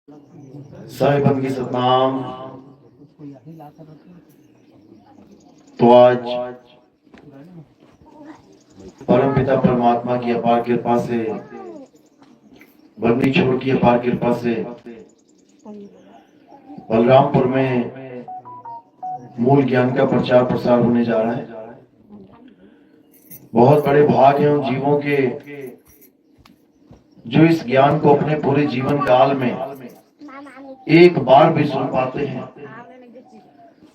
साहिबन की सतनाम। तो आज परम पिता परमात्मा की अपार कृपा से, बंदी छोड़ की अपार कृपा से बलरामपुर में मूल ज्ञान का प्रचार प्रसार होने जा रहा है। बहुत बड़े भाग हैं उन जीवों के जो इस ज्ञान को अपने पूरे जीवन काल में एक बार भी सुन पाते हैं,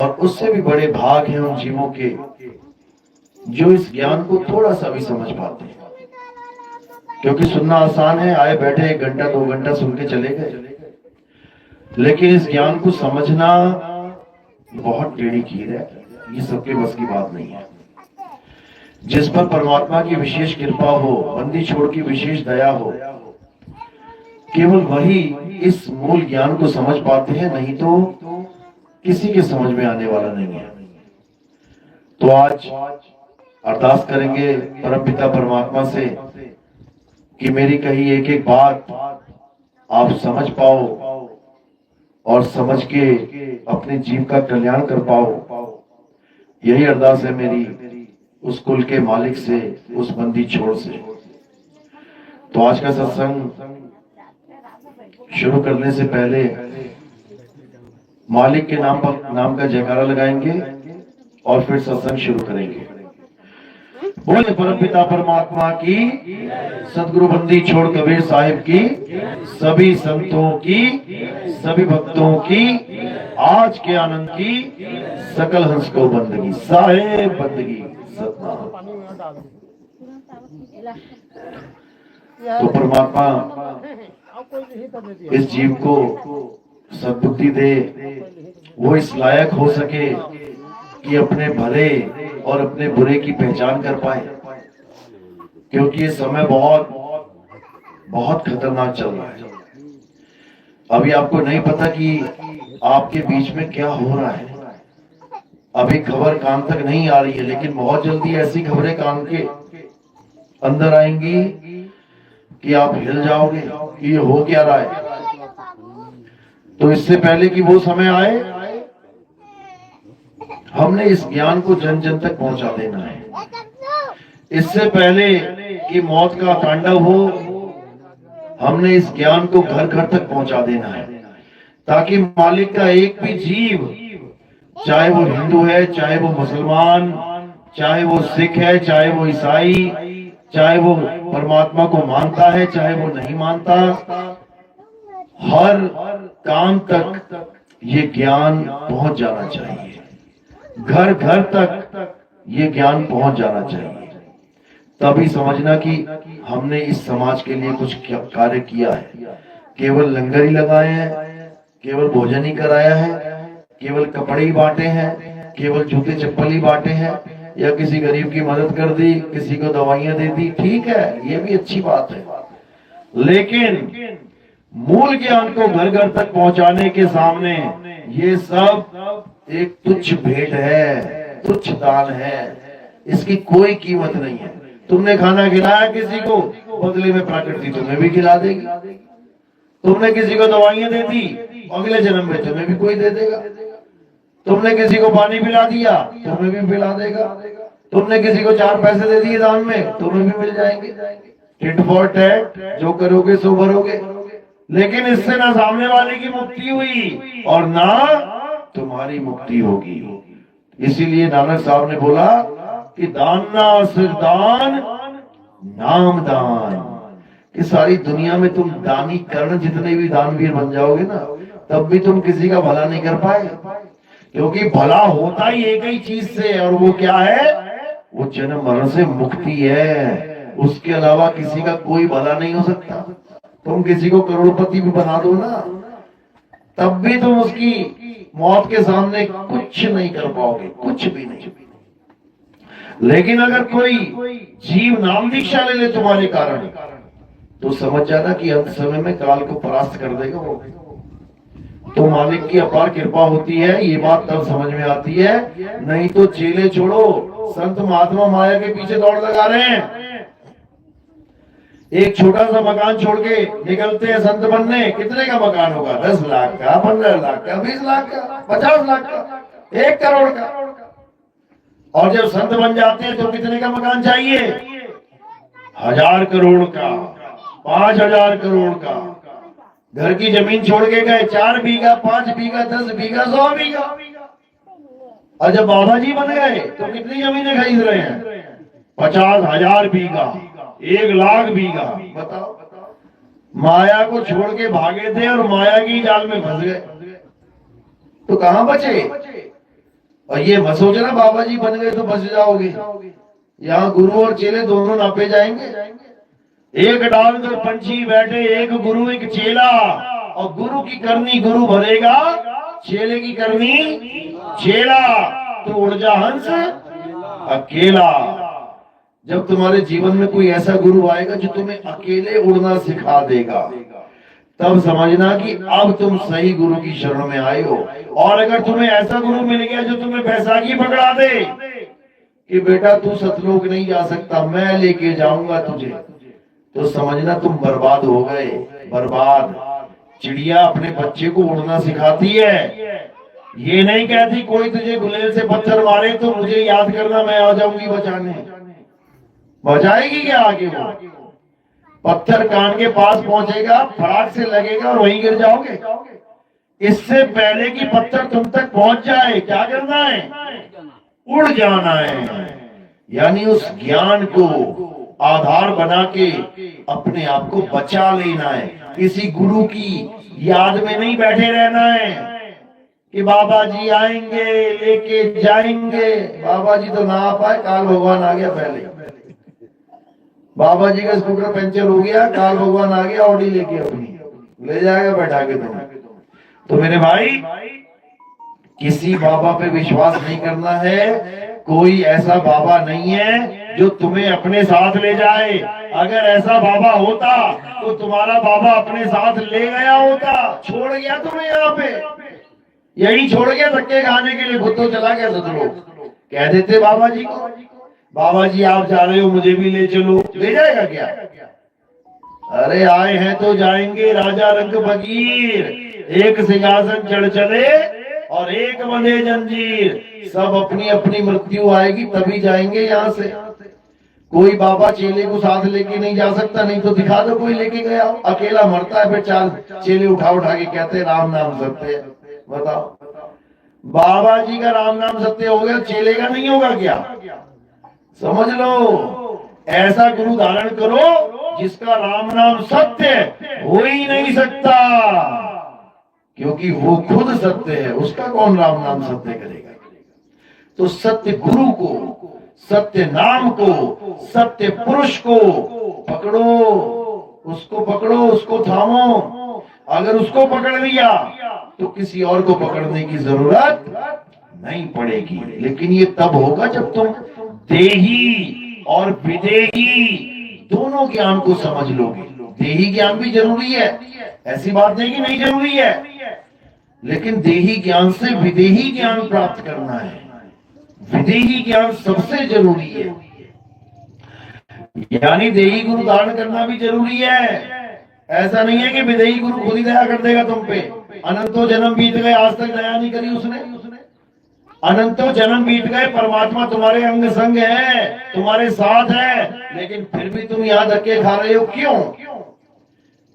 और उससे भी बड़े भाग हैं उन जीवों के जो इस ज्ञान को थोड़ा सा भी समझ पाते हैं। क्योंकि सुनना आसान है, आए बैठे 1 घंटा 2 घंटा सुन के चले गए, लेकिन इस ज्ञान को समझना बहुत टेढ़ी खीर है। ये सबके बस की बात नहीं है। जिस पर परमात्मा की विशेष कृपा हो, बंदी छोड़ की विशेष दया हो, केवल वही इस मूल ज्ञान को समझ पाते हैं, नहीं तो किसी के समझ में आने वाला नहीं है। तो आज अरदास करेंगे परम पिता परमात्मा से कि मेरी कही एक एक बात आप समझ पाओ और समझ के अपने जीव का कल्याण कर पाओ। यही अरदास है मेरी उस कुल के मालिक से, उस बंदी छोड़ से। तो आज का सत्संग शुरू करने से पहले मालिक के नाम का जयकारा लगाएंगे और फिर सत्संग शुरू करेंगे। बोले परम पिता परमात्मा की, सदगुरु बंदी छोड़ कबीर साहिब की, सभी संतों की, सभी भक्तों की, आज के आनंद की, सकल हंस को बंदगी, साहेब बंदगी सतनाम। तो परमात्मा इस जीव को सद्बुद्धि दे, वो इस लायक हो सके कि अपने भले और अपने बुरे की पहचान कर पाए। क्योंकि ये समय बहुत बहुत खतरनाक चल रहा है। अभी आपको नहीं पता कि आपके बीच में क्या हो रहा है। अभी खबर कान तक नहीं आ रही है, लेकिन बहुत जल्दी ऐसी खबरें कान के अंदर आएंगी कि आप हिल जाओगे कि ये हो क्या रहा है। तो इससे पहले कि वो समय आए, हमने इस ज्ञान को जन जन तक पहुंचा देना है। इससे पहले कि मौत का तांडव हो, हमने इस ज्ञान को घर घर तक पहुंचा देना है, ताकि मालिक का एक भी जीव, चाहे वो हिंदू है, चाहे वो मुसलमान, चाहे वो सिख है, चाहे वो ईसाई, चाहे वो परमात्मा को मानता है, चाहे वो नहीं मानता, हर काम तक ये ज्ञान पहुंच जाना चाहिए। घर घर तक ये ज्ञान पहुंच जाना चाहिए। तभी समझना कि हमने इस समाज के लिए कुछ कार्य किया है। केवल लंगर ही लगाए हैं, केवल भोजन ही कराया है, केवल कपड़े ही बांटे हैं, केवल जूते चप्पल ही बांटे हैं, या किसी गरीब की मदद कर दी, किसी को दवाइयां दे दी, ठीक है, ये भी अच्छी बात है। लेकिन मूल ज्ञान को घर घर तक पहुंचाने के सामने ये सब एक तुच्छ भेंट है, तुच्छ दान है। इसकी कोई कीमत नहीं है। तुमने खाना खिलाया किसी को, बदले में प्रकृति तुम्हें भी खिला देगी। तुमने किसी को दवाइयां दे दी, अगले जन्म में तुम्हें भी कोई दे देगा। तुमने किसी को पानी पिला दिया, तुम्हें भी पिला देगा। तुमने किसी को 4 पैसे दे दिए दान में, तुम्हें भी मिल जाएंगे। टिट फॉर टैट, जो करोगे सो भरोगे। लेकिन इससे ना सामने वाले की मुक्ति हुई और ना तुम्हारी मुक्ति होगी। इसीलिए नानक साहब ने बोला कि दान ना सिर दान, नाम दान। कि सारी दुनिया में तुम दानी कर्ण जितने भी दानवीर बन जाओगे ना, तब भी तुम किसी का भला नहीं कर पाए। क्योंकि भला होता ही एक ही चीज से, और वो क्या है? वो जन्म मरण से मुक्ति है। उसके अलावा किसी का कोई भला नहीं हो सकता। तुम किसी को करोड़पति भी बना दो ना, तब भी तुम उसकी मौत के सामने कुछ नहीं कर पाओगे, कुछ भी नहीं। लेकिन अगर कोई जीव नाम दीक्षा ले ले तुम्हारे कारण, तो समझ जाना कि अंत समय में काल को परास्त कर देगा वो। तो मालिक की अपार कृपा होती है, ये बात तब समझ में आती है। नहीं तो चेले छोड़ो, संत महात्मा माया के पीछे दौड़ लगा रहे हैं। एक छोटा सा मकान छोड़ के निकलते हैं संत बनने, कितने का मकान होगा? 10 लाख का, 15 लाख का, 20 लाख का, 50 लाख का, 1 करोड़ का। और जब संत बन जाते हैं तो कितने का मकान चाहिए? 1000 करोड़ का, 5000 करोड़ का। घर की जमीन छोड़ के गए, 4 बीघा, 5 बीघा, 10 बीघा, 100 बीघा। और जब बाबा जी बन गए तो कितनी जमीनें खरीद रहे हैं? 50,000 बीघा, 1 लाख बीघा। बताओ, माया को छोड़ के भागे थे और माया की जाल में फंस गए, तो कहां बचे? और ये मत सोचना बाबा जी बन गए तो बच जाओगे। यहाँ गुरु और चेले दोनों नापे जाएंगे। एक डाल पर पंछी बैठे, एक गुरु एक चेला, और गुरु की करनी गुरु भरेगा, चेले की करनी चेला। तो उड़ जा हंस अकेला। जब तुम्हारे जीवन में कोई ऐसा गुरु आएगा जो तुम्हें अकेले उड़ना सिखा देगा, तब समझना कि अब तुम सही गुरु की शरण में आए हो। और अगर तुम्हें ऐसा गुरु मिल गया जो तुम्हें बैसाखी पकड़ा दे कि बेटा तू सतलोक नहीं जा सकता, मैं लेके जाऊंगा तुझे, तो समझना तुम बर्बाद हो गए, बर्बाद। चिड़िया अपने बच्चे को उड़ना सिखाती है, ये नहीं कहती कोई तुझे गुलेल से पत्थर मारे तो मुझे याद करना, मैं आ जाऊंगी बचाने। बचाएगी क्या आगे? वो पत्थर कान के पास पहुंचेगा, फटाक से लगेगा और वहीं गिर जाओगे। इससे पहले कि पत्थर तुम तक पहुंच जाए, क्या करना है? उड़ जाना है। यानी उस ज्ञान को आधार बना के अपने आप को बचा लेना है। किसी गुरु की याद में नहीं बैठे रहना है कि बाबा जी आएंगे लेके जाएंगे। बाबा जी तो ना आ पाए, काल भगवान आ गया पहले। बाबा जी का स्कूटर पंचर हो गया, काल भगवान आ गया ऑडी लेके, अपनी ले जाएगा बैठा के तुम। तो मेरे भाई, किसी बाबा पे विश्वास नहीं करना है। कोई ऐसा बाबा नहीं है जो तुम्हें अपने साथ ले जाए। अगर ऐसा बाबा होता तो तुम्हारा बाबा अपने साथ ले गया होता। छोड़ गया तुम्हें यहाँ पे, यही छोड़ गया धक्के खाने के लिए, खुद तो चला गया। सतलोक कह देते बाबा जी को, बाबा जी आप जा रहे हो मुझे भी ले चलो, ले जाएगा क्या? अरे आए हैं तो जाएंगे। राजा रंग फकीर, एक सिंहासन चढ़ चले और एक बंधे जंजीर। सब अपनी अपनी मृत्यु आएगी तभी जाएंगे यहाँ से। कोई बाबा चेले को साथ लेके नहीं जा सकता, नहीं तो दिखा दो कोई लेके गया। अकेला मरता है, फिर 4 चेले उठा उठा के कहते हैं राम नाम सत्य है। बताओ, बाबा जी का राम नाम सत्य हो गया, चेले का नहीं होगा क्या? समझ लो, ऐसा गुरु धारण करो जिसका राम नाम सत्य हो ही नहीं सकता, क्योंकि वो खुद सत्य है। उसका कौन राम नाम सत्य करेगा? तो सत्य गुरु को, सत्य नाम को, सत्य पुरुष को पकड़ो, उसको पकड़ो, उसको थामो। अगर उसको पकड़ लिया तो किसी और को पकड़ने की जरूरत नहीं पड़ेगी। लेकिन ये तब होगा जब तुम देही और विदेही दोनों ज्ञान को समझ लोगे। देही ज्ञान भी जरूरी है, ऐसी बात नहीं कि नहीं जरूरी है, लेकिन देही ज्ञान से विदेही ज्ञान प्राप्त करना है। विदेही ज्ञान सबसे जरूरी है, यानी देही गुरु धारण करना भी जरूरी है। ऐसा नहीं है कि विदेही गुरु खुद ही दया कर देगा तुम पे। अनंतों जन्म बीत गए, आज तक दया नहीं करी उसने। अनंतों जन्म बीत गए, परमात्मा तुम्हारे अंग संग है, तुम्हारे साथ है, लेकिन फिर भी तुम यहाँ धक्के खा रहे हो। क्यों?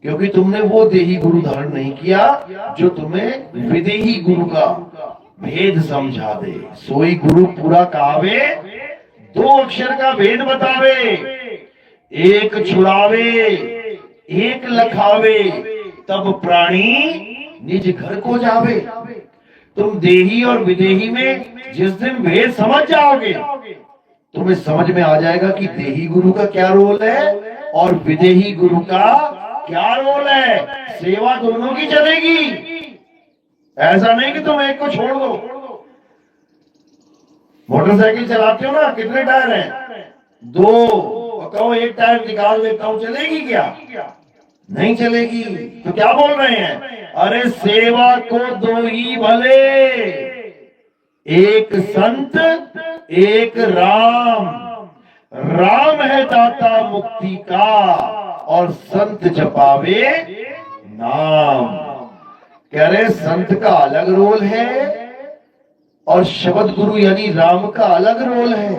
क्योंकि तुमने वो देही गुरु धारण नहीं किया जो तुम्हें विदेही गुरु का भेद समझा दे। सोई गुरु पूरा कहावे, 2 अक्षर का भेद बतावे, एक छुड़ावे एक लखावे, तब प्राणी निज घर को जावे। तुम देही और विदेही में जिस दिन भेद समझ जाओगे, तुम्हें समझ में आ जाएगा कि देही गुरु का क्या रोल है और विदेही गुरु का क्या रोल है। सेवा दोनों की चलेगी, ऐसा नहीं कि तुम एक को छोड़ दो। मोटरसाइकिल चलाते हो ना, कितने टायर हैं? 2। कहो एक टायर निकाल देता हूं, चलेगी क्या? नहीं चलेगी। तो क्या बोल रहे हैं? अरे सेवा को 2 ही भले, एक संत एक राम। राम है दाता मुक्ति का और संत जपावे नाम। कह रहे संत का अलग रोल है और शब्द गुरु यानी राम का अलग रोल है।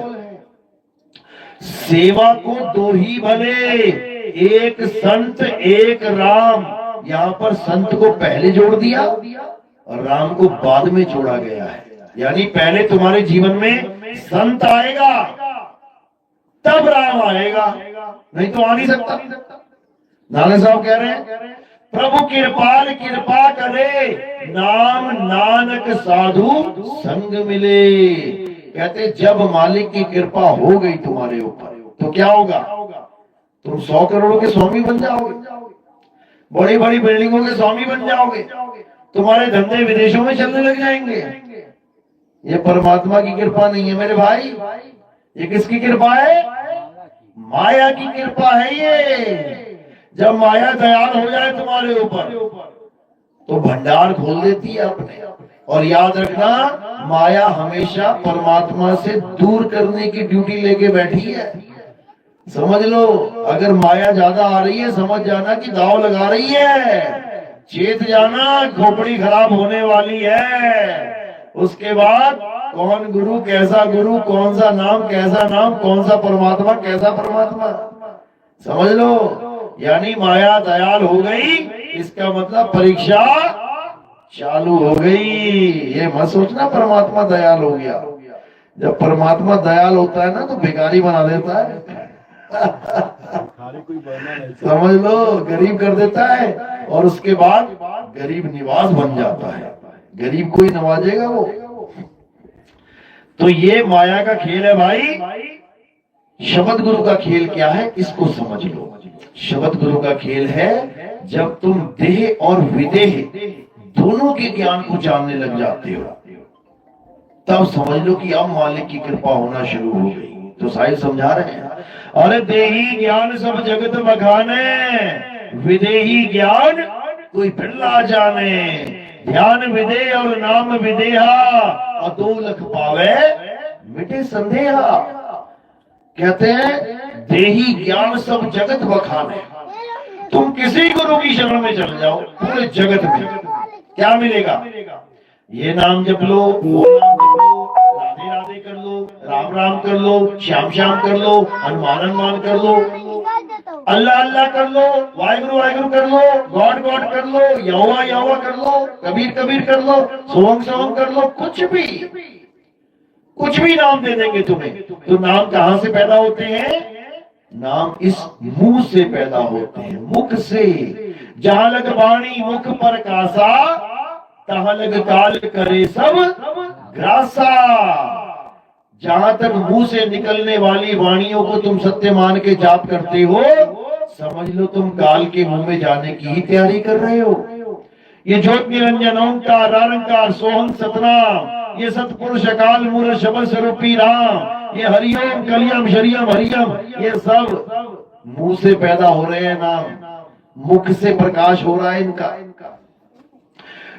सेवा को दो ही भले, एक संत एक राम। यहाँ पर संत को पहले जोड़ दिया और राम को बाद में जोड़ा गया है। यानी पहले तुम्हारे जीवन में संत आएगा तब राम आएगा, नहीं तो आ नहीं सकता। नाले साहब कह रहे हैं प्रभु कृपाल कृपा करे, नाम नानक साधु संग मिले। कहते जब मालिक की कृपा हो गई तुम्हारे ऊपर तो क्या होगा, तुम 100 करोड़ों के स्वामी बन जाओगे, बड़ी बड़ी बिल्डिंगों के स्वामी बन जाओगे, तुम्हारे धंधे विदेशों में चलने लग जाएंगे। ये परमात्मा की कृपा नहीं है मेरे भाई, ये किसकी कृपा है? माया की कृपा है। ये जब माया दयाल हो जाए तुम्हारे ऊपर तो भंडार खोल देती है अपने। और याद रखना, माया हमेशा परमात्मा से दूर करने की ड्यूटी लेके बैठी है। समझ लो, अगर माया ज्यादा आ रही है समझ जाना कि दाव लगा रही है, चेत जाना खोपड़ी खराब होने वाली है। उसके बाद कौन गुरु कैसा गुरु, कौन सा नाम कैसा नाम, कौन सा परमात्मा कैसा परमात्मा, समझ लो। यानी माया दयाल हो गई, इसका मतलब परीक्षा चालू हो गई। ये मत सोचना परमात्मा दयाल हो गया। जब परमात्मा दयाल होता है ना तो भिखारी बना देता है समझ लो, गरीब कर देता है और उसके बाद गरीब निवास बन जाता है। गरीब कोई नवाजेगा वो। तो ये माया का खेल है भाई। शब्द गुरु का खेल क्या है इसको समझ लो। शब्द गुरु का खेल है जब तुम देह और विदेह दोनों के ज्ञान को जानने लग जाते हो, तब समझ लो कि अब मालिक की कृपा होना शुरू हो गई। तो साहिब समझा रहे हैं, अरे देही ज्ञान सब जगत बखाने, विदेही ज्ञान कोई बिरला जाने। ध्यान विदेह और नाम विदेहा, अदो लख पावे मिटे संदेहा। कहते हैं देही ज्ञान सब जगत बखाने। तुम किसी गुरु की शरण में चले जाओ, पूरे जगत में क्या मिलेगा? ये नाम जप लो, वो नाम जप लो, राधे राधे कर लो, राम राम कर लो, श्याम श्याम कर लो, हनुमान हनुमान कर लो, अल्लाह अल्लाह कर लो, वाहिगुरु वाहिगुरु कर लो, गॉड गॉड कर लो, यहोवा यहोवा कर लो, कबीर कबीर कर लो, सोहम सोहम कर लो, कुछ भी नाम दे देंगे तुम्हें। तो नाम कहां से पैदा होते हैं? नाम इस मुंह से पैदा होते हैं, मुख से। जहां लग वाणी मुख पर कासा, तहां लग काल करे सब ग्रासा। जहां तक मुंह से निकलने वाली वाणियों को तुम सत्य मान के जाप करते हो, समझ लो तुम काल के मुंह में जाने की ही तैयारी कर रहे हो। ये ज्योत निरंजन ओंकार निरंकार सोहम सतनाम, ये सतपुरुष अकाल मूल शब्द स्वरूपी राम, ये हरिओम कलियम शरियम हरियम, ये सब मुंह से पैदा हो रहे हैं नाम, मुख से प्रकाश हो रहा है इनका।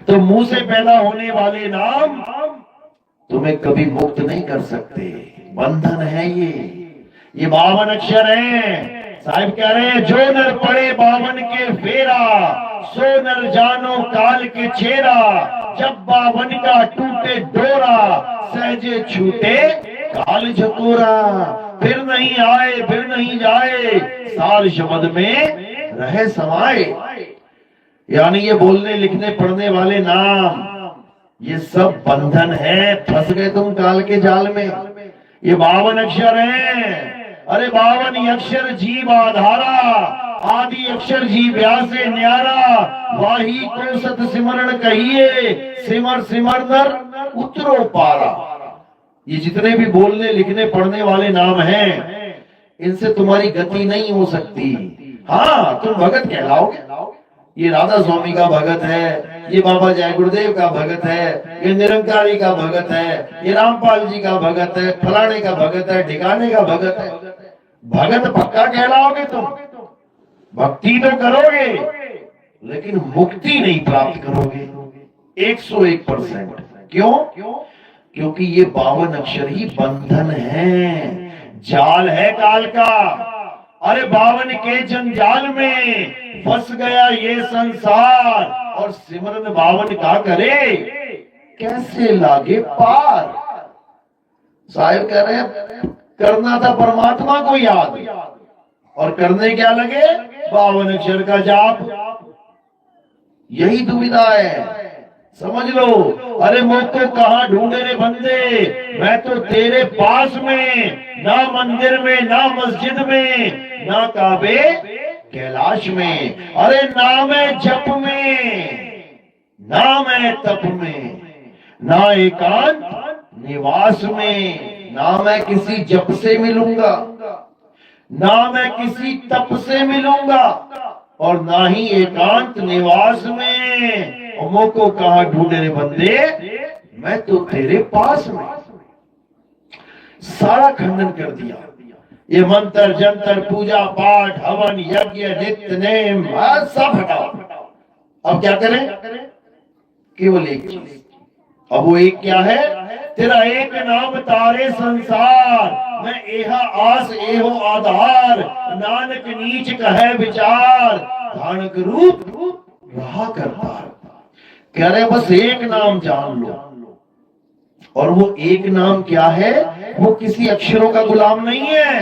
तो मुंह से पैदा होने वाले नाम तुम्हें कभी मुक्त नहीं कर सकते, बंधन है ये 52 अक्षर हैं। साहिब कह रहे हैं जो नर पड़े 52 के फेरा, सो नर जानो काल के छेरा। जब 52 का टूटे डोरा, सहजे छूटे काल झकोरा। फिर नहीं आए फिर नहीं जाए, साल शब्द में रहे समाये। यानी ये बोलने लिखने पढ़ने वाले नाम, ये सब बंधन है। फंस गए तुम काल के जाल में। ये 52 अक्षर हैं। अरे 52 अक्षर जीव आधारा, आदि अक्षर जी व्यासे न्यारा। वाही को सत सिमरण कहिए, सिमर सिमर नर उतरो पारा। ये जितने भी बोलने लिखने पढ़ने वाले नाम हैं, इनसे तुम्हारी गति नहीं हो सकती। हाँ, तुम भगत कहलाओगे। ये राधा स्वामी का भगत है, ये बाबा जय गुरुदेव का भगत है, ये निरंकारी का भगत है, ये रामपाल जी का भगत है, फलाने का भगत है, ठिकाने का भगत है। भगत पक्का कहलाओगे तुम, भक्ति तो करोगे लेकिन मुक्ति नहीं प्राप्त करोगे 101%। क्यों? क्योंकि ये 52 अक्षर ही बंधन है, जाल है काल का। अरे बावन के जंजाल में फंस गया ये संसार, और सिमरन बावन का करे कैसे लागे पार। साहिब कह रहे हैं करना था परमात्मा को याद, और करने क्या लगे 52 अक्षर का जाप। यही दुविधा है, समझ लो। अरे मुझको कहां ढूंढे रे बंदे, मैं तो तेरे पास में, ना मंदिर में ना मस्जिद में ना काबे कैलाश में। अरे ना मैं जप में ना मैं तप में, ना एकांत निवास में, ना मैं किसी जप से मिलूंगा ना मैं किसी तप से मिलूंगा, और ना ही एकांत निवास में। को कहा ढूंढे रे बंदे, मैं तो तेरे पास में। सारा खंडन कर दिया। ये मंत्र जंतर पूजा पाठ हवन यज्ञ नित्य नेम सब हटाओ। अब क्या करें? केवल एक चीज। अब वो एक क्या है? तेरा एक नाम तारे संसार, मैं एहा आस एहो आधार, नानक नीच कहे विचार, धानक रूप रहा करतार। कह रहे बस एक नाम जान लो, और वो एक नाम क्या है? वो किसी अक्षरों का गुलाम नहीं है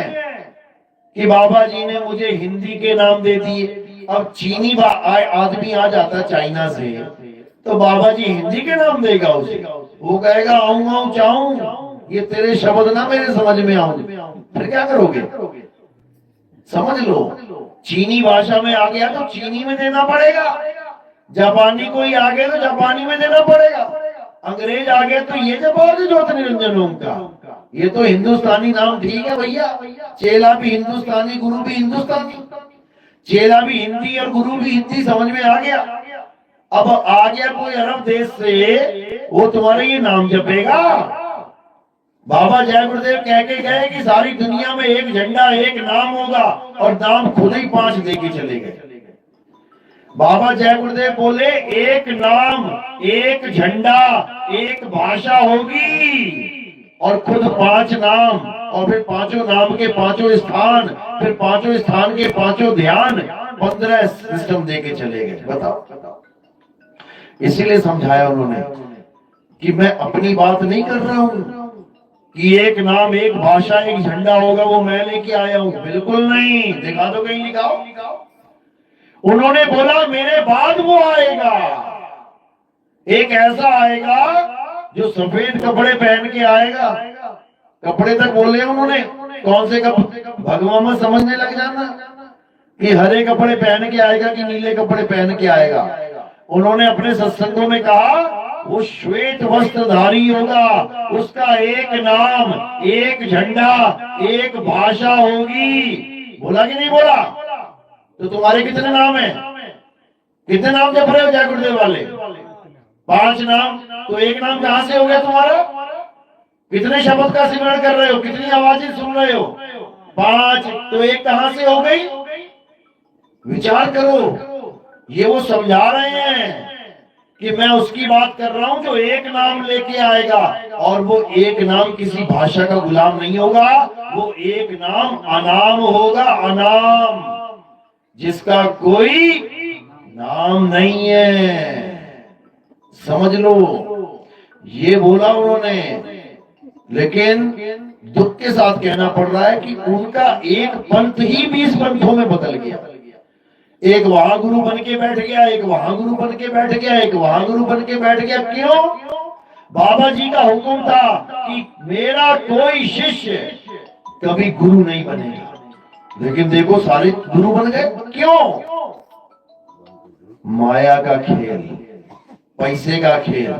कि बाबा जी ने मुझे हिंदी के नाम दे दिए। अब चीनी आदमी आ जाता चाइना से, तो बाबा जी हिंदी के नाम देगा उसे, वो कहेगा आऊं आऊं चाहूं, ये तेरे शब्द ना मेरे समझ में आऊं, फिर क्या करोगे? समझ लो, चीनी भाषा में आ गया तो चीनी में देना पड़ेगा, जापानी कोई आ गया तो जापानी में देना पड़ेगा, अंग्रेज आ गया तो ये जब और ज्योति निरंजन ओम का, ये तो हिंदुस्तानी नाम ठीक है भैया। चेला भी हिंदुस्तानी, गुरु भी हिंदुस्तानी, चेला भी हिंदी और गुरु भी हिंदी, समझ में आ गया। अब आ गया कोई अरब देश से, वो तुम्हारे ये नाम जपेगा। बाबा जय गुरुदेव कह के गए कि सारी दुनिया में एक झंडा एक नाम होगा, और नाम खुद ही 5 देके चले गए। बाबा जय गुरुदेव बोले एक नाम एक झंडा एक भाषा होगी, और खुद 5 नाम, और फिर 5 नाम के 5 स्थान, फिर 5 स्थान के 5 ध्यान, 15 सिस्टम देके चले गए। बताओ, इसीलिए समझाया उन्होंने कि मैं अपनी बात नहीं कर रहा हूं कि एक नाम एक भाषा एक झंडा होगा वो मैं लेके आया हूं, बिल्कुल नहीं। दिखा दो कहीं, लिखाओ। उन्होंने बोला मेरे बाद वो आएगा, एक ऐसा आएगा जो सफेद कपड़े पहन के आएगा। कपड़े तक बोले उन्होंने, कौन से कपड़े? भगवान में समझने लग जाना कि हरे कपड़े पहन के आएगा कि नीले कपड़े पहन के आएगा। उन्होंने अपने सत्संगों में कहा वो श्वेत वस्त्रधारी होगा, उसका एक नाम एक झंडा एक भाषा होगी। बोला कि नहीं बोला? तो तुम्हारे कितने नाम है? कितने नाम जप रहे हो जय गुरुदेव वाले? 5 नाम। तो एक नाम कहां से हो गया तुम्हारा? कितने शब्द का सिमरण कर रहे हो? कितनी आवाजें सुन रहे हो? 5। तो एक कहां से हो गई? विचार करो। ये वो समझा रहे हैं कि मैं उसकी बात कर रहा हूं जो एक नाम लेके आएगा, और वो एक नाम किसी भाषा का गुलाम नहीं होगा, वो एक नाम अनाम होगा, अनाम, जिसका कोई नाम नहीं है। समझ लो, ये बोला उन्होंने। लेकिन दुख के साथ कहना पड़ रहा है कि उनका एक पंथ ही 20 पंथों में बदल गया। एक वहां गुरु बन के बैठ गया, एक वहां गुरु बन के बैठ गया, एक वहां गुरु बन के बैठ गया। क्यों? बाबा जी का हुक्म था कि मेरा कोई शिष्य कभी गुरु नहीं बनेगा। लेकिन देखो सारे गुरु बन गए। क्यों? माया का खेल, पैसे का खेल।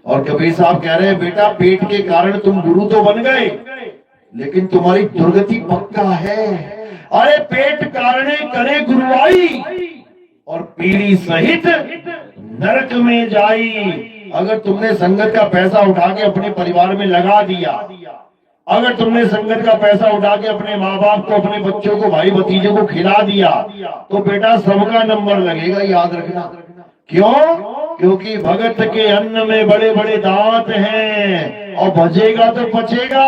और कबीर साहब कह रहे हैं बेटा पेट के कारण तुम गुरु तो बन गए, लेकिन तुम्हारी दुर्गति पक्का है। अरे पेट कारणे करे गुरुआई, और पीढ़ी सहित नरक में जाई। अगर तुमने संगत का पैसा उठा के अपने परिवार में लगा दिया, अगर तुमने संगत का पैसा उठा के अपने माँ बाप को, अपने बच्चों को, भाई भतीजे को खिला दिया, तो बेटा सबका नंबर लगेगा, याद रखना। क्यों? क्योंकि भगत के अन्न में बड़े बड़े दांत हैं, और बचेगा तो पचेगा,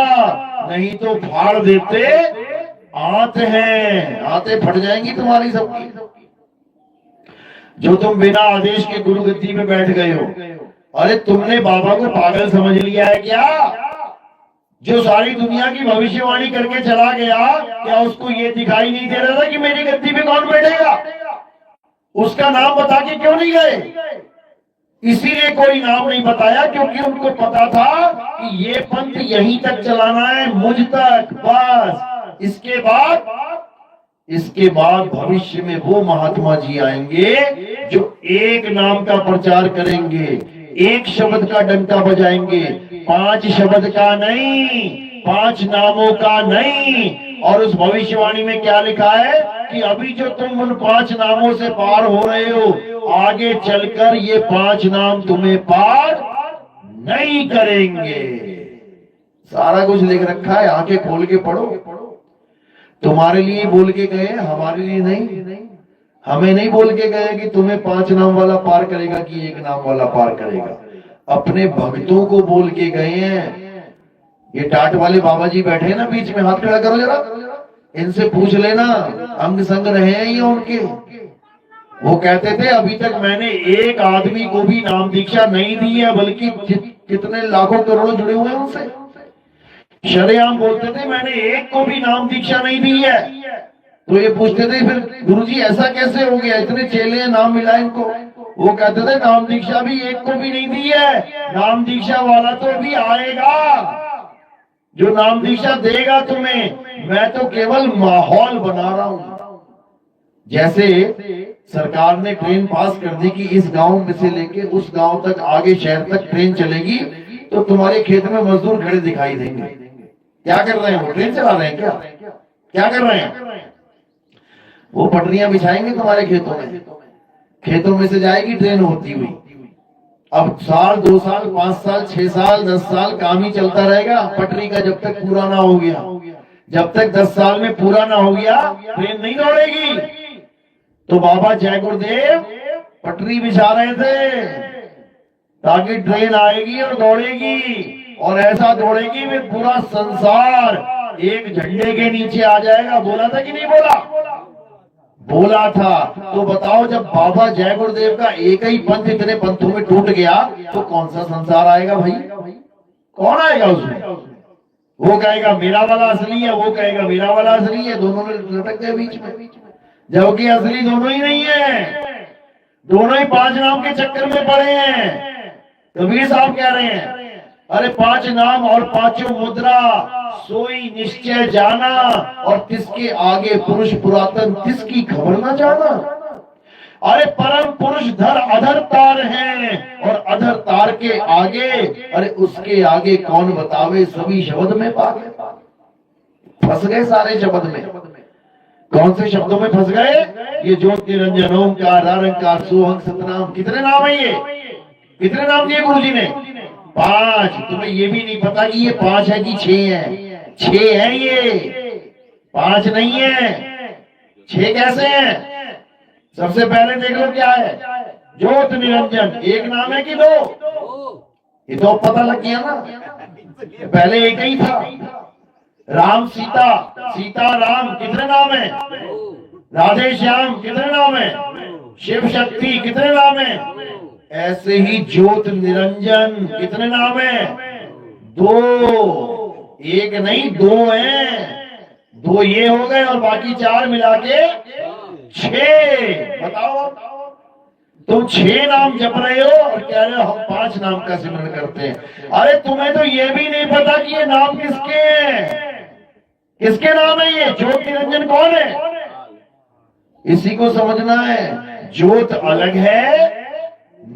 नहीं तो फाड़ देते आते हैं, आते फट जाएंगी तुम्हारी सबकी। जो तुम बिना आदेश के गुरु गद्दी पे बैठ गए हो, अरे तुमने बाबा को पागल समझ लिया है क्या? जो सारी दुनिया की भविष्यवाणी करके चला गया, क्या उसको ये दिखाई नहीं दे रहा था कि मेरी गद्दी पे कौन बैठेगा? उसका नाम बता के क्यों नहीं गए? इसीलिए कोई नाम नहीं बताया, क्योंकि उनको पता था कि ये पंथ यहीं तक चलाना है, मुझ तक बस। इसके बाद भविष्य में वो महात्मा जी आएंगे जो एक नाम का प्रचार करेंगे, एक शब्द का डंका बजाएंगे, 5 शब्द का नहीं, 5 नामों का नहीं। और उस भविष्यवाणी में क्या लिखा है कि अभी जो तुम उन 5 नामों से पार हो रहे हो, आगे चलकर ये 5 नाम तुम्हें पार नहीं करेंगे। सारा कुछ लिख रखा है, आंखें खोल के पढ़ो। तुम्हारे लिए बोल के गए, हमारे लिए नहीं। हमें नहीं बोल के गए कि तुम्हें 5 नाम वाला पार करेगा कि 1 नाम वाला पार करेगा। अपने भक्तों को बोल के गए हैं। ये टाट वाले बाबा जी बैठे हैं ना बीच में, हाथ खड़ा करो जरा, इनसे पूछ लेना अंग संग रहे हैं ये उनके। वो कहते थे अभी तक मैंने एक आदमी को भी नाम दीक्षा नहीं दी है, बल्कि कितने लाखों करोड़ों जुड़े हुए हैं उनसे। शरेआम बोलते थे मैंने एक को भी नाम दीक्षा नहीं दी है। तो ये पूछते थे फिर गुरुजी ऐसा कैसे हो गया, इतने चेले हैं, नाम मिला इनको? वो कहते थे नाम दीक्षा भी एक को भी नहीं दी है, नाम दीक्षा वाला तो अभी आएगा जो नाम दीक्षा देगा तुम्हें। मैं तो केवल माहौल बना रहा हूं। जैसे सरकार ने ट्रेन पास कर दी कि इस गांव में से लेके उस गांव तक, आगे शहर तक ट्रेन चलेगी, तो तुम्हारे खेत में मजदूर खड़े दिखाई देंगे। क्या कर रहे हैं वो? ट्रेन चला रहे हैं क्या? क्या कर रहे हैं वो? पटरियां बिछाएंगे तुम्हारे खेतों में, खेतों में से जाएगी ट्रेन होती हुई। अब साल 2 साल 5 साल 6 साल 10 साल काम ही चलता रहेगा पटरी का, जब तक पूरा ना हो गया। जब तक 10 साल में पूरा ना हो गया ट्रेन नहीं दौड़ेगी। तो बाबा जय गुरुदेव पटरी बिछा रहे थे ताकि ट्रेन आएगी और दौड़ेगी, और ऐसा दौड़ेगी वे पूरा संसार एक झंडे के नीचे आ जाएगा। बोला था कि नहीं बोला? बोला था। तो बताओ जब बाबा जय गुरुदेव का एक ही पंथ इतने पंथों में टूट गया, तो कौन सा संसार आएगा भाई? कौन आएगा उसमें? वो कहेगा मेरा वाला असली है, वो कहेगा मेरा वाला असली है, दोनों में लटक गए बीच में। जबकि असली दोनों ही नहीं है, दोनों ही 5 नाम के चक्कर में पड़े हैं। कबीर साहब कह रहे हैं अरे 5 नाम और 5 मुद्रा सोई निश्चय जाना, और तिसके आगे पुरुष पुरातन तिसकी खबर ना जाना। अरे परम पुरुष धर अधर तार हैं, और अधर तार के आगे, अरे उसके आगे कौन बतावे, सभी शब्द में पागे। फंस गए सारे शब्द में। कौन से शब्दों में फंस गए? ये ज्योति निरंजन ओंकार निरंकार सोहंग सतनाम। कितने नाम है ये? कितने नाम दिए गुरु जी ने? 5। तुम्हें ये भी नहीं पता कि ये 5 है कि 6 है? 6 है ये, 5 नहीं है। 6 कैसे हैं? सबसे पहले देख लो क्या है। ज्योत निरंजन एक नाम है कि 2? ये तो पता लग गया ना, पहले एक ही था। राम सीता, सीता राम कितने नाम है? राधे श्याम कितने नाम है? शिव शक्ति कितने नाम है? ऐसे ही ज्योत निरंजन कितने नाम है? 2। एक नहीं 2 हैं। 2 ये हो गए और बाकी 4 मिला के 6। बताओ तुम 6 नाम जप रहे हो और कह रहे हो हम 5 नाम का सिमरन करते हैं। अरे तुम्हें तो ये भी नहीं पता कि ये नाम किसके हैं। किसके नाम है ये? ज्योत निरंजन कौन है? इसी को समझना है। ज्योत अलग है,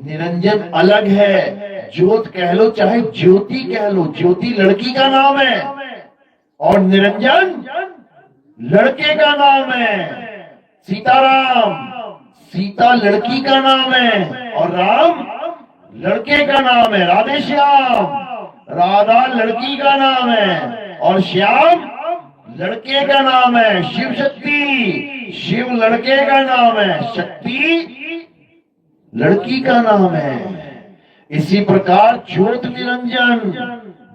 निरंजन अलग है। ज्योत कह लो चाहे ज्योति कह लो, ज्योति लड़की का नाम है और निरंजन लड़के का नाम है। सीताराम, सीता लड़की का नाम है और राम लड़के का नाम है। राधे श्याम, राधा लड़की का नाम है और श्याम लड़के का नाम है। शिव शक्ति, शिव लड़के का नाम है। शक्ति लड़की का नाम है। इसी प्रकार ज्योत निरंजन,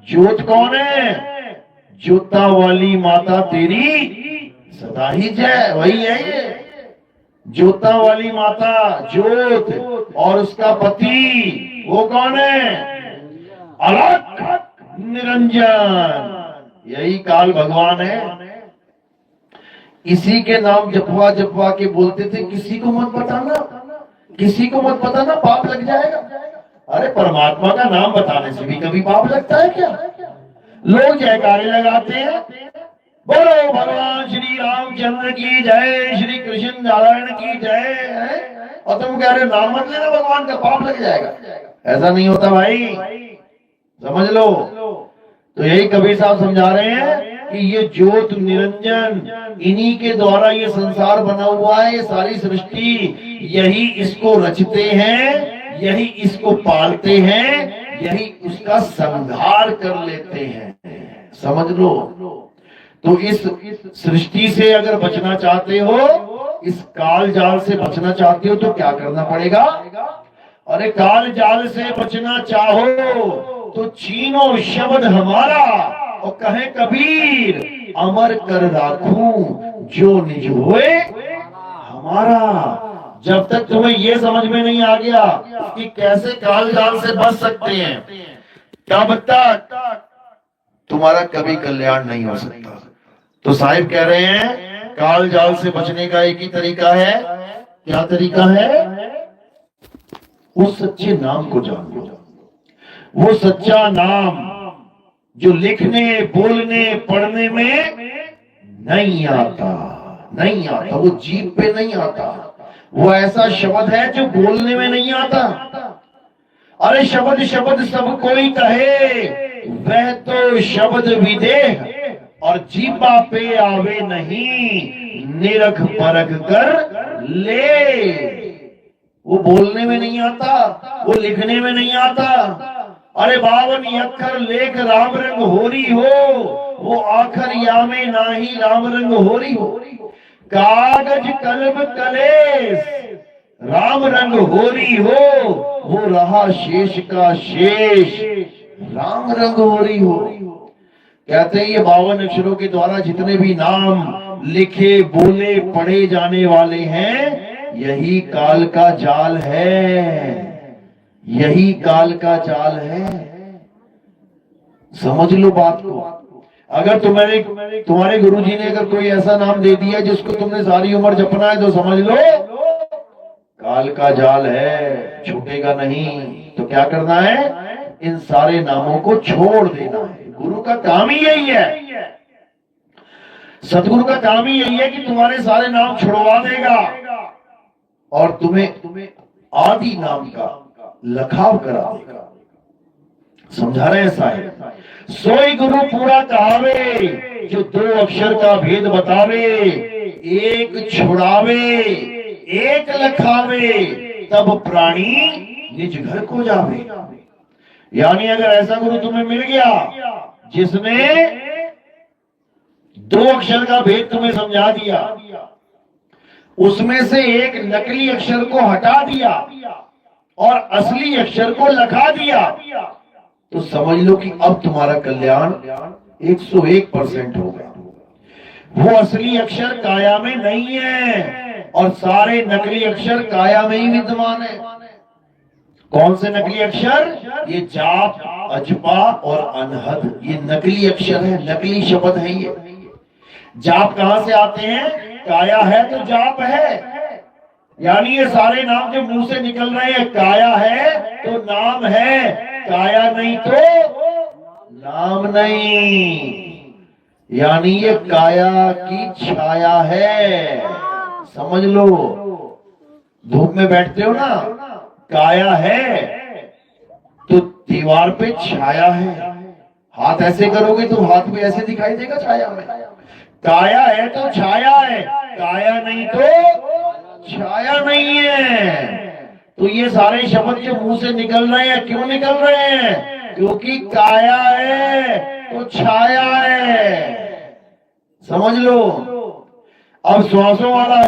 ज्योत कौन है? ज्योता वाली माता तेरी सदा ही जय, वही है ये ज्योता वाली माता ज्योत, और उसका पति वो कौन है? अलख निरंजन, यही काल भगवान है। इसी के नाम जपवा जपवा के बोलते थे किसी को मत बताना, किसी को मत बताना, पाप लग जाएगा। अरे परमात्मा का नाम बताने से भी कभी पाप लगता है क्या? लोग जयकारे लगाते हैं, बोलो भगवान श्री रामचंद्र की जय, श्री कृष्ण नारायण की जय, और तुम कह रहे हो नाम मत लेना भगवान का, पाप लग जाएगा। ऐसा नहीं होता भाई, समझ लो। तो यही कबीर साहब समझा रहे हैं कि ये ज्योत निरंजन, इन्हीं के द्वारा ये संसार बना हुआ है, ये सारी सृष्टि, यही इसको रचते हैं, यही इसको पालते हैं, यही उसका संहार कर लेते हैं, समझ लो। तो इस सृष्टि से अगर बचना चाहते हो, इस काल जाल से बचना चाहते हो, तो क्या करना पड़ेगा? अरे काल जाल से बचना चाहो तो छीनो शब्द हमारा, और कहे कबीर अमर कर राखूं जो निज होए हमारा। जब तक तुम्हें ये समझ में नहीं आ गया कि कैसे काल जाल से बच सकते हैं, तब तक तुम्हारा कभी कल्याण नहीं हो सकता। तो साहिब कह रहे हैं काल जाल से बचने का एक ही तरीका है। क्या तरीका है? उस सच्चे नाम को जान लो। वो सच्चा नाम जो लिखने बोलने पढ़ने में नहीं आता, नहीं आता, वो जीभ पे नहीं आता, वो ऐसा शब्द है जो बोलने में नहीं आता। अरे शब्द शब्द सब कोई कहे, वह तो शब्द विदेह, और जीभा पे आवे नहीं, निरख परख कर ले। वो बोलने में नहीं आता, वो लिखने में नहीं आता। अरे 52 अक्षर लेख राम रंग होरी हो, वो आखर या में नाही राम रंग होरी हो। कागज कलम कलेस राम रंग होरी हो, वो रहा शेष का शेष राम रंग होरी हो। कहते हैं ये 52 अक्षरों के द्वारा जितने भी नाम लिखे बोले पढ़े जाने वाले हैं, यही काल का जाल है, यही काल का जाल है। समझ लो बात को। अगर तुम्हारे गुरुजी ने अगर कोई ऐसा नाम दे दिया जिसको तुमने सारी उम्र जपना है, तो समझ लो काल का जाल है, छूटेगा नहीं। तो क्या करना है? इन सारे नामों को छोड़ देना है। गुरु का काम ही यही है, सदगुरु का काम ही यही है कि तुम्हारे सारे नाम छुड़वा देगा और तुम्हें आदि नाम का लखाव करा देगा। समझा रहे हैं साहिब? सोई गुरु पूरा कहावे, जो 2 अक्षर का भेद बतावे, एक छुड़ावे एक लखावे, तब प्राणी निज घर को जावे। यानी अगर ऐसा गुरु तुम्हें मिल गया जिसने 2 अक्षर का भेद तुम्हें समझा दिया, उसमें से एक नकली अक्षर को हटा दिया और असली अक्षर को लखा दिया, तो समझ लो कि अब तुम्हारा कल्याण 101% होगा। वो असली अक्षर काया में नहीं है और सारे नकली अक्षर काया में ही विद्यमान है। कौन से नकली अक्षर? ये जाप, अजपा और अनहद, ये नकली अक्षर है, नकली शब्द है ये। जाप कहां से आते हैं? काया है तो जाप है। यानी ये सारे नाम जो मुंह से निकल रहे हैं, काया है तो नाम है, काया नहीं तो नाम नहीं। यानी ये काया की छाया है, समझ लो। धूप में बैठते हो ना, काया है तो दीवार पे छाया है, हाथ ऐसे करोगे तो हाथ में ऐसे दिखाई देगा छाया में। काया है तो छाया है, काया नहीं तो छाया नहीं है। तो ये सारे शब्द जो मुंह से निकल रहे हैं, क्यों निकल रहे हैं? क्योंकि काया है तो छाया है, समझ लो। अब श्वासों वाला